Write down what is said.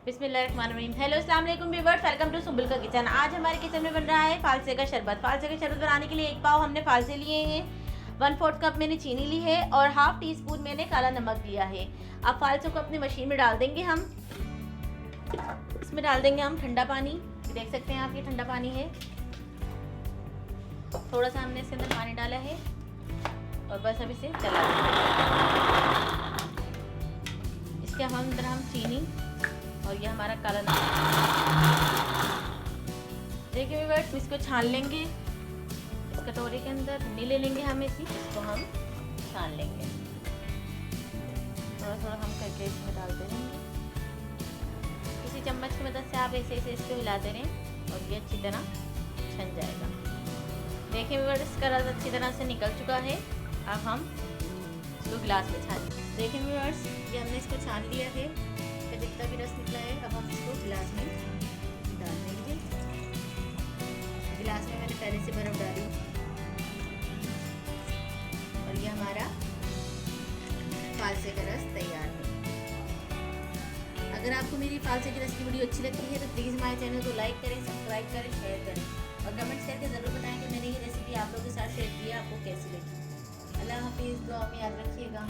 बिस्मिल्लाहिर्रहमानिर्रहीम। हेलो अस्सलाम वालेकुम व्यूअर्स, वेलकम टू सुंबल का किचन। आज हमारे किचन में बन रहा है फालसे का शरबत। फालसे का शरबत बनाने के लिए 1 पाव हमने फालसे लिए हैं, 1/4 कप मैंने चीनी ली है और हाफ टी स्पून मैंने काला नमक लिया है। अब फालसों को अपनी मशीन में डाल देंगे हम। इसमें डाल देंगे हम ठंडा पानी। देख सकते हैं आप, ये ठंडा पानी है। थोड़ा सा हमने इसके अंदर पानी डाला है और बस अब इसे चला देंगे। इसके हम अंदर हम चीनी और ये हमारा काला नमक, देखिए व्यूअर्स, इसको छान लेंगे। इस कटोरी के अंदर नी ले लेंगे हम इसको हम छान लेंगे। थोड़ा थोड़ा हम करके इसमें डालते रहेंगे। किसी चम्मच की मदद से आप ऐसे ऐसे इसको हिलाते रहें और ये अच्छी तरह छन जाएगा। देखिए व्यूअर्स, इसका रस अच्छी तरह से निकल चुका है। अब हम इसको गिलास में छान लेंगे। देखिए व्यूअर्स, ये हमने इसको छान लिया है। इसका जितना भी रस निकला है अब हम इसको गिलास में डाल देंगे। गिलास में मैंने पहले से बर्फ डाली और ये हमारा फालसे का रस तैयार है। अगर आपको मेरी फालसे की रस की वीडियो अच्छी लगती है तो प्लीज़ हमारे चैनल को लाइक करें, सब्सक्राइब करें, शेयर करें और कमेंट्स करके ज़रूर बताएं कि मैंने ये रेसिपी आप लोगों के साथ शेयर की है, आपको कैसी लगी। अल्लाह हाफिज़, दुआ में याद रखिएगा।